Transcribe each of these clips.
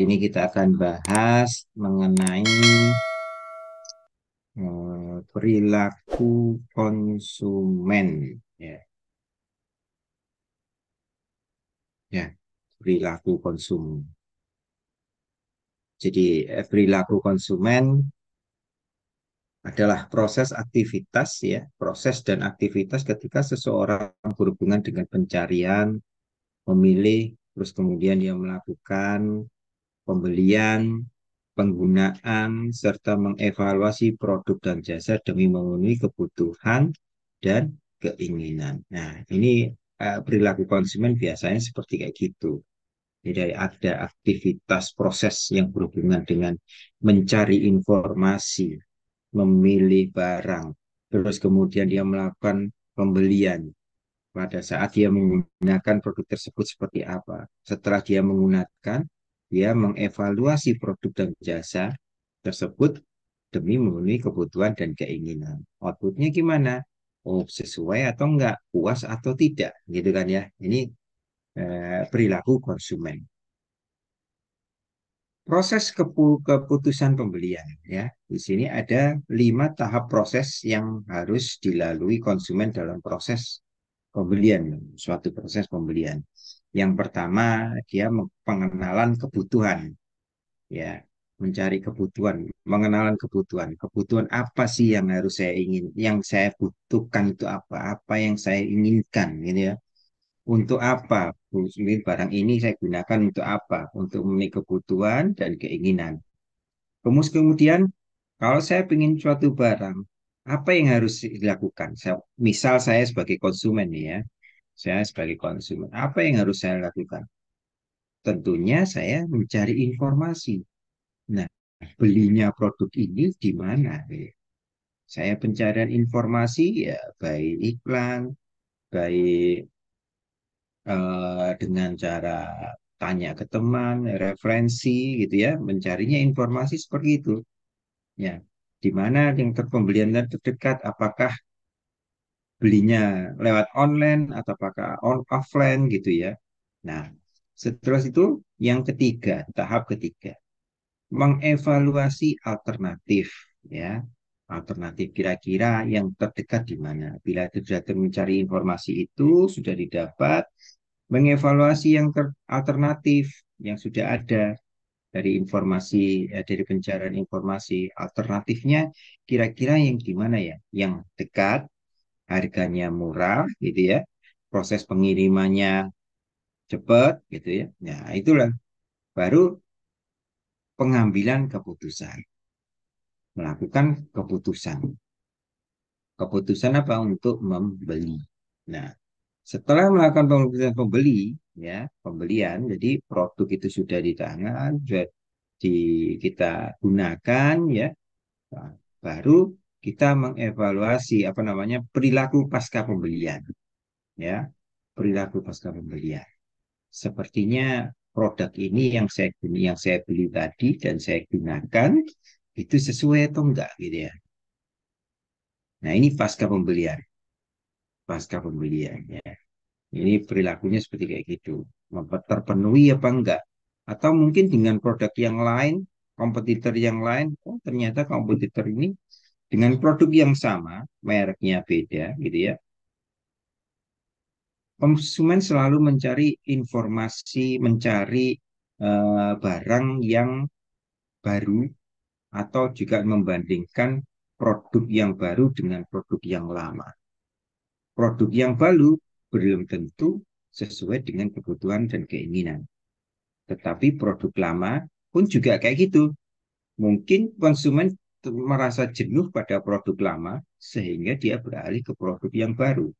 ini kita akan bahas mengenai perilaku konsumen, ya, ya, perilaku konsumen. Jadi perilaku konsumen adalah proses aktivitas, ya, proses dan aktivitas ketika seseorang berhubungan dengan pencarian, memilih, terus kemudian dia melakukan pembelian, penggunaan, serta mengevaluasi produk dan jasa demi memenuhi kebutuhan dan keinginan. Nah, ini perilaku konsumen biasanya seperti kayak gitu. Jadi ada aktivitas proses yang berhubungan dengan mencari informasi, memilih barang, terus kemudian dia melakukan pembelian. Pada saat dia menggunakan produk tersebut seperti apa. Setelah dia menggunakan, dia mengevaluasi produk dan jasa tersebut demi memenuhi kebutuhan dan keinginan. Outputnya gimana? Oh, sesuai atau enggak? Puas atau tidak? Gitu kan ya. Ini perilaku konsumen. Proses keputusan pembelian, ya. Di sini ada 5 tahap proses yang harus dilalui konsumen dalam proses pembelian, suatu proses pembelian. Yang pertama, dia pengenalan kebutuhan, ya, mencari kebutuhan, mengenalan kebutuhan. Kebutuhan apa sih yang harus saya ingin, yang saya butuhkan itu apa? Apa yang saya inginkan, gitu ya. Untuk apa? Barang ini saya gunakan untuk apa? Untuk memenuhi kebutuhan dan keinginan. Kemudian, kalau saya ingin suatu barang, apa yang harus dilakukan? Misal saya sebagai konsumen nih, ya, saya sebagai konsumen, apa yang harus saya lakukan? Tentunya saya mencari informasi. Nah, belinya produk ini di mana? Saya pencarian informasi ya baik iklan, baik dengan cara tanya ke teman, referensi gitu ya, mencarinya informasi seperti itu. Ya, di mana yang pembelian terdekat? Apakah belinya lewat online atau apakah offline gitu ya? Nah, setelah itu yang ketiga, tahap ketiga, mengevaluasi alternatif, ya. Alternatif kira-kira yang terdekat di mana. Bila sudah mencari informasi itu sudah didapat, mengevaluasi yang alternatif yang sudah ada dari informasi, dari pencarian informasi alternatifnya kira-kira yang gimana ya? Yang dekat, harganya murah gitu ya. Proses pengirimannya cepat gitu ya. Nah, itulah baru pengambilan keputusan, melakukan keputusan. Keputusan apa? Untuk membeli. Nah, setelah melakukan keputusan pembeli, ya, pembelian, jadi produk itu sudah di tangan, sudah kita gunakan, ya, nah, baru kita mengevaluasi apa namanya perilaku pasca pembelian, ya, perilaku pasca pembelian. Sepertinya produk ini yang saya beli tadi dan saya gunakan itu sesuai atau enggak gitu ya. Nah, ini pasca pembelian ya. Ini perilakunya seperti kayak gitu. Terpenuhi apa enggak? Atau mungkin dengan produk yang lain, kompetitor yang lain, oh ternyata kompetitor ini dengan produk yang sama, mereknya beda gitu ya. Konsumen selalu mencari informasi, mencari barang yang baru atau juga membandingkan produk yang baru dengan produk yang lama. Produk yang baru belum tentu sesuai dengan kebutuhan dan keinginan. Tetapi produk lama pun juga kayak gitu. Mungkin konsumen merasa jenuh pada produk lama sehingga dia beralih ke produk yang baru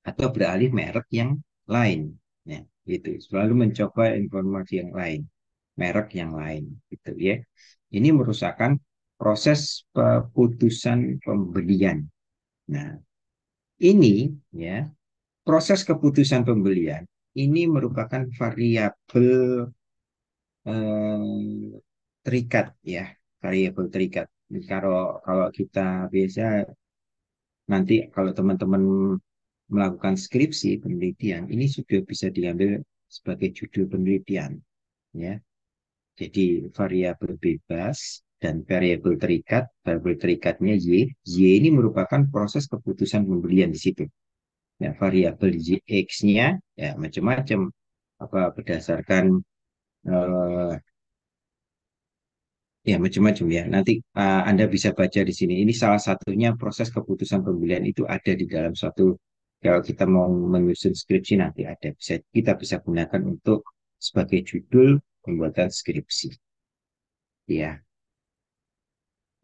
atau beralih merek yang lain. Ya, gitu. Selalu mencoba informasi yang lain, merek yang lain, gitu ya. Ini merusakkan proses keputusan pembelian. Nah, ini ya proses keputusan pembelian ini merupakan variabel eh, terikat ya, variabel terikat. Kalau kalau kita biasa nanti kalau teman-teman melakukan skripsi penelitian ini sudah bisa diambil sebagai judul penelitian ya. Jadi variabel bebas dan variabel terikat. Variabel terikatnya Y. Y ini merupakan proses keputusan pembelian di situ. Ya, variabel X-nya ya macam-macam. Apa berdasarkan eh, ya macam-macam ya. Nanti Anda bisa baca di sini. Ini salah satunya proses keputusan pembelian itu ada di dalam suatu kalau kita mau menyusun skripsi nanti ada bisa kita bisa gunakan untuk sebagai judul pembuatan skripsi. Ya,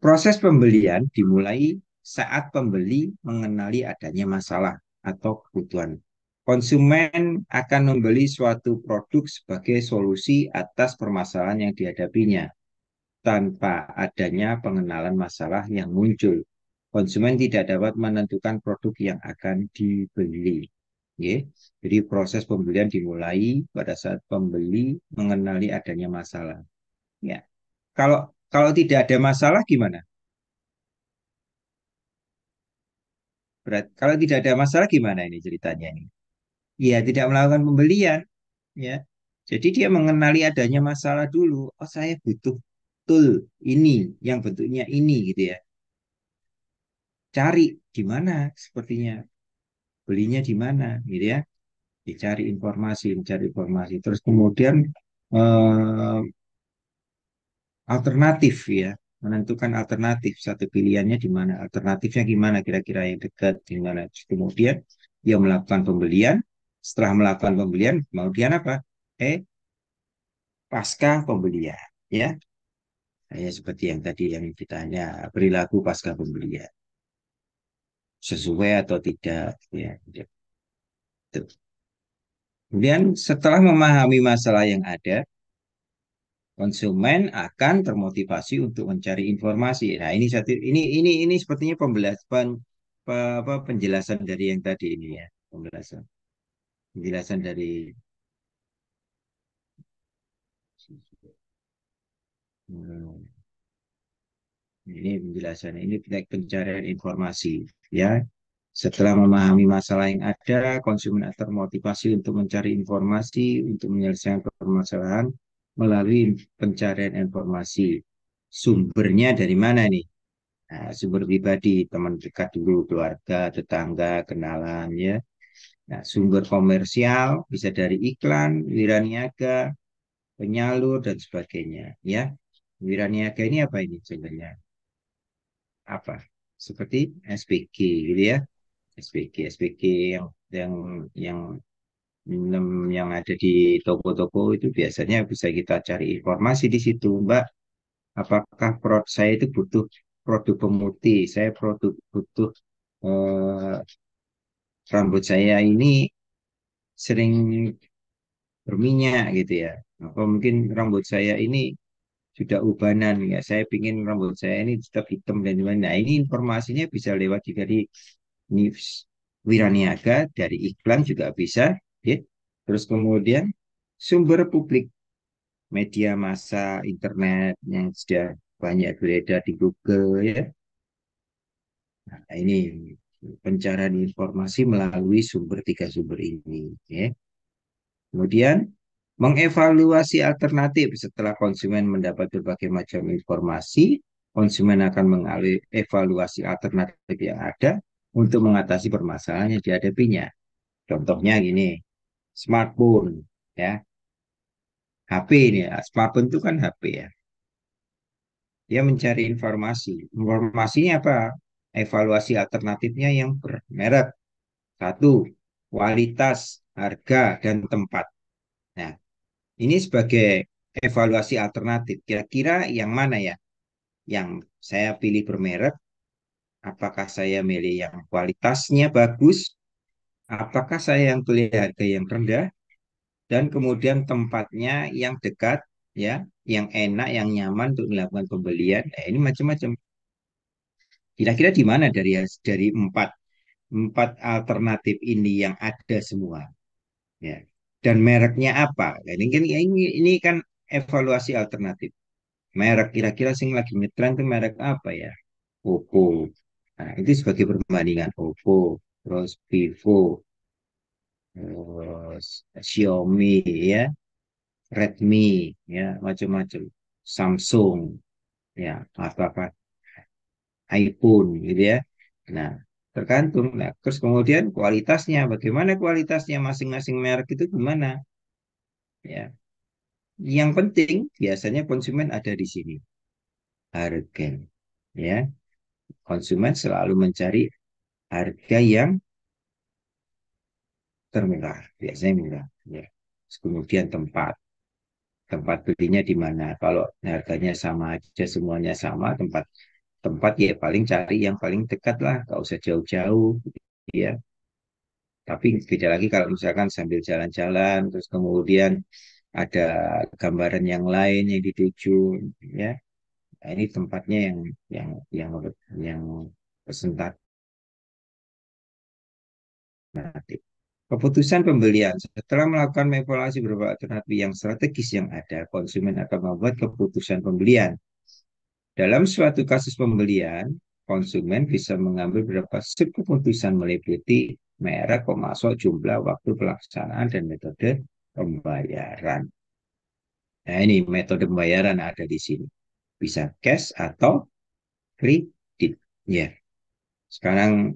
proses pembelian dimulai saat pembeli mengenali adanya masalah atau kebutuhan. Konsumen akan membeli suatu produk sebagai solusi atas permasalahan yang dihadapinya tanpa adanya pengenalan masalah yang muncul. Konsumen tidak dapat menentukan produk yang akan dibeli. Ya. Jadi proses pembelian dimulai pada saat pembeli mengenali adanya masalah. Ya. Kalau kalau tidak ada masalah gimana? Kalau tidak ada masalah gimana ini ceritanya ini? Ya, tidak melakukan pembelian, ya. Jadi dia mengenali adanya masalah dulu. Oh, saya butuh tool ini yang bentuknya ini gitu ya. Cari di mana sepertinya belinya di mana gitu ya. Dicari informasi, mencari informasi. Terus kemudian eh, alternatif ya, menentukan alternatif. Satu pilihannya di mana, alternatifnya gimana kira-kira yang dekat di mana. Kemudian dia melakukan pembelian. Setelah melakukan pembelian, kemudian apa? Pasca pembelian, ya. Ya, seperti yang tadi yang ditanya, perilaku pasca pembelian. Sesuai atau tidak, ya. Gitu. Kemudian setelah memahami masalah yang ada, konsumen akan termotivasi untuk mencari informasi. Nah, ini satu ini sepertinya penjelasan dari yang tadi ini ya, penjelasan. Penjelasan dari hmm, ini penjelasannya ini pencarian informasi ya. Setelah memahami masalah yang ada, konsumen akan termotivasi untuk mencari informasi untuk menyelesaikan permasalahan melalui pencarian informasi. Sumbernya dari mana nih? Nah, sumber pribadi, teman dekat dulu, keluarga, tetangga, kenalan ya. Nah, sumber komersial bisa dari iklan, wiraniaga, penyalur dan sebagainya ya. Wiraniaga ini apa ini contohnya? Apa? Seperti SPG gitu ya. SPG yang yang yang ada di toko-toko itu biasanya bisa kita cari informasi di situ, Mbak. Apakah produk saya itu butuh produk pemutih? Saya butuh eh, rambut saya ini sering berminyak gitu ya. Atau mungkin rambut saya ini sudah ubanan ya. Saya pingin rambut saya ini tetap hitam dan lain-lain. Nah, ini informasinya bisa lewat juga di news Wiraniaga dari iklan juga bisa, ya. Terus kemudian sumber publik media massa internet yang sudah banyak beredar di Google ya. Nah, ini pencarian informasi melalui tiga sumber ini ya. Kemudian mengevaluasi alternatif setelah konsumen mendapat berbagai macam informasi, konsumen akan mengalih evaluasi alternatif yang ada untuk mengatasi permasalahan yang dihadapinya. Contohnya gini, smartphone ya, HP ini ya. Smartphone itu kan HP ya. Dia mencari informasi. Informasinya apa? Evaluasi alternatifnya yang bermerek. Satu, kualitas, harga, dan tempat. Nah, ini sebagai evaluasi alternatif. Kira-kira yang mana ya? Yang saya pilih bermerek, apakah saya milih yang kualitasnya bagus? Apakah saya yang pilih harga yang rendah? Dan kemudian tempatnya yang dekat, ya, yang enak, yang nyaman untuk melakukan pembelian. Ini macam-macam. Kira-kira di mana dari empat alternatif ini yang ada semua, ya. Dan mereknya apa? Nah, ini kan evaluasi alternatif. Merek kira-kira sing lagi ngetren itu merek apa ya? Oppo. Nah, itu sebagai perbandingan Oppo, terus Vivo, terus Xiaomi ya. Redmi, ya macam-macam, Samsung, ya atau apa iPhone gitu ya. Nah, tergantung. Nah, terus kemudian kualitasnya, bagaimana kualitasnya masing-masing merek itu gimana? Ya, yang penting biasanya konsumen ada di sini, harga. Ya, konsumen selalu mencari harga yang termurah, biasanya murah. Ya. Terus kemudian tempat belinya di mana? Kalau harganya sama aja, semuanya sama, tempat tempat ya paling cari yang paling dekat lah, nggak usah jauh-jauh, ya. Tapi beda lagi kalau misalkan sambil jalan-jalan, terus kemudian ada gambaran yang lain yang dituju, ya. Nah, ini tempatnya yang yang yang presentatif. Keputusan pembelian setelah melakukan evaluasi beberapa alternatif yang strategis yang ada, konsumen akan membuat keputusan pembelian. Dalam suatu kasus pembelian, konsumen bisa mengambil beberapa sub keputusan meliputi merek, pemasok, jumlah, waktu pelaksanaan, dan metode pembayaran. Nah, ini metode pembayaran ada di sini. Bisa cash atau kredit. Ya, sekarang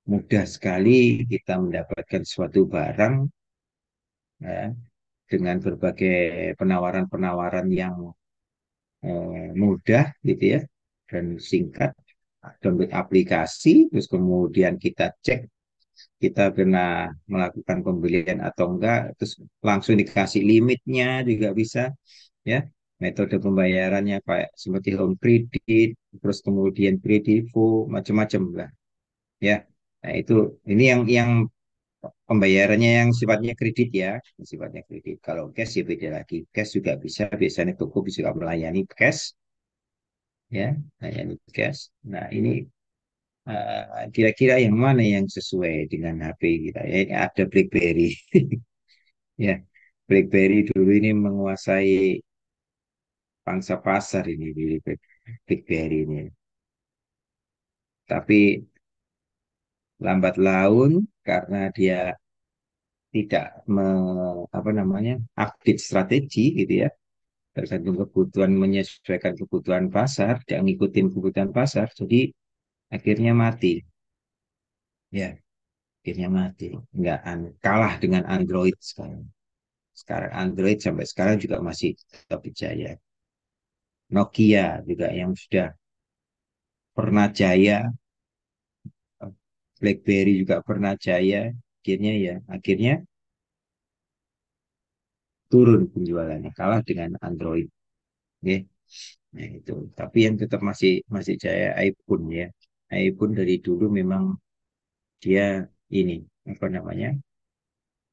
mudah sekali kita mendapatkan suatu barang, ya, dengan berbagai penawaran-penawaran yang mudah gitu ya dan singkat. Download aplikasi, terus kemudian kita cek kita pernah melakukan pembelian atau enggak, terus langsung dikasih limitnya juga bisa, ya. Metode pembayarannya kayak seperti home credit, terus kemudian kredivo, macam-macam lah, ya. Nah, itu ini yang pembayarannya yang sifatnya kredit ya, sifatnya kredit. Kalau cash ya beda lagi. Cash juga bisa, biasanya toko bisa melayani cash, ya, melayani cash. Nah, ini kira-kira yang mana yang sesuai dengan HP kita? Ya, ini ada BlackBerry. Ya, BlackBerry dulu ini menguasai pangsa pasar ini di BlackBerry ini. Tapi lambat laun karena dia tidak apa namanya update strategi gitu ya, tergantung kebutuhan, menyesuaikan kebutuhan pasar, tidak ngikutin kebutuhan pasar, jadi akhirnya mati. Ya, akhirnya mati. Nggak kalah dengan Android sekarang. Sekarang Android sampai sekarang juga masih tetap dijaya. Nokia juga yang sudah pernah jaya, BlackBerry juga pernah jaya, akhirnya turun penjualannya, kalah dengan Android. Ya. Nah, itu. Tapi yang tetap masih masih jaya iPhone ya. iPhone dari dulu memang dia ini apa namanya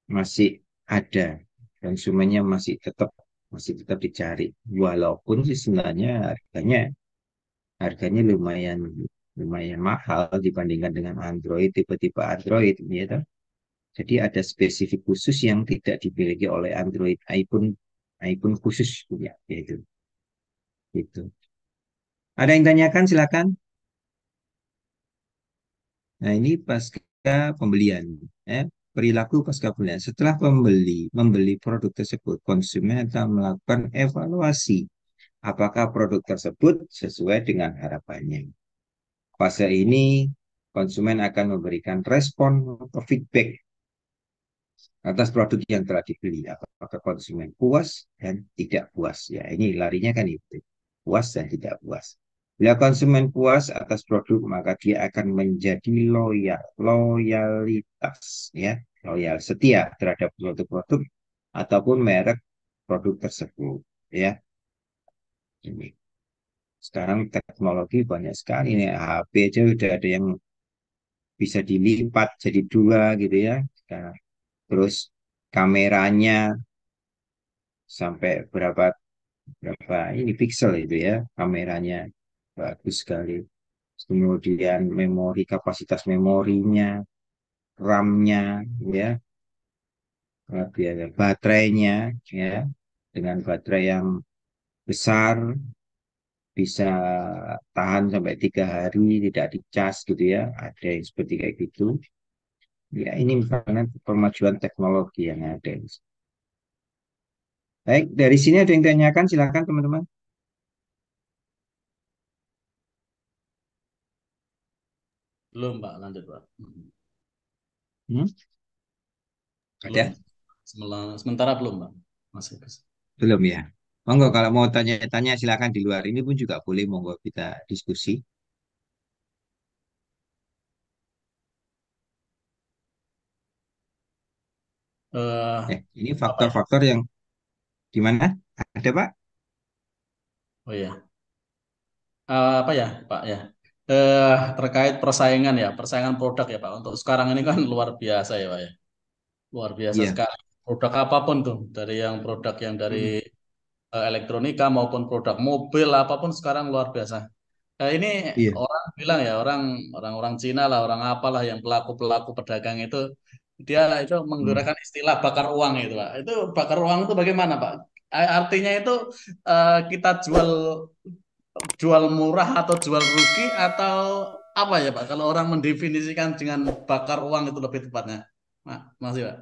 masih ada, konsumennya masih tetap dicari. Walaupun sih sebenarnya harganya lumayan lumayan mahal dibandingkan dengan Android, tipe-tipe Android ya toh. Jadi ada spesifik khusus yang tidak dimiliki oleh Android, iPhone iPhone khusus punya yaitu itu. Ada yang tanyakan silakan. Nah, ini pasca pembelian, ya. Perilaku pasca pembelian. Setelah membeli produk tersebut, konsumen akan melakukan evaluasi apakah produk tersebut sesuai dengan harapannya. Fase ini, konsumen akan memberikan respon atau feedback atas produk yang telah dibeli. Apakah konsumen puas dan tidak puas? Ya, ini larinya kan itu. Puas dan tidak puas. Bila konsumen puas atas produk, maka dia akan menjadi loyal. Loyalitas, ya. Loyal, setia terhadap suatu produk ataupun merek produk tersebut. Ya, ini. Sekarang teknologi banyak sekali nih. HP aja udah ada yang bisa dilipat jadi dua gitu ya. Sekarang. Terus kameranya sampai berapa berapa ini pixel itu ya, kameranya bagus sekali. Kemudian kapasitas memorinya, RAM-nya, ya, kemudian baterainya, ya, dengan baterai yang besar bisa tahan sampai 3 hari tidak dicas gitu ya, ada yang seperti kayak gitu. Ya, ini karena kemajuan teknologi yang ada. Baik, dari sini ada yang tanyakan, silakan teman-teman. Belum, Pak. Lanjut, Pak. Hmm? Belum. Ada? Sementara belum, Pak. Masih. Belum ya? Monggo kalau mau tanya-tanya silakan di luar ini pun juga boleh, monggo kita diskusi. Ini Apa ya? faktor-faktor yang gimana? Ada Pak? Oh iya. Apa ya, Pak ya? Eh, Terkait persaingan ya, persaingan produk ya, Pak. Untuk sekarang ini kan luar biasa ya, Pak ya. Luar biasa Iya. sekali. Produk apapun tuh, dari yang produk yang dari Hmm. elektronika maupun produk mobil apapun sekarang luar biasa. Ini Iya. orang bilang ya, orang-orang Cina lah, orang apalah yang pelaku-pelaku pedagang itu dia itu Hmm. menggunakan istilah bakar uang itu, Pak. Itu bakar uang itu bagaimana, Pak? Artinya itu kita jual jual murah atau jual rugi atau apa ya, Pak? Kalau orang mendefinisikan dengan bakar uang itu lebih tepatnya. Masih, Pak.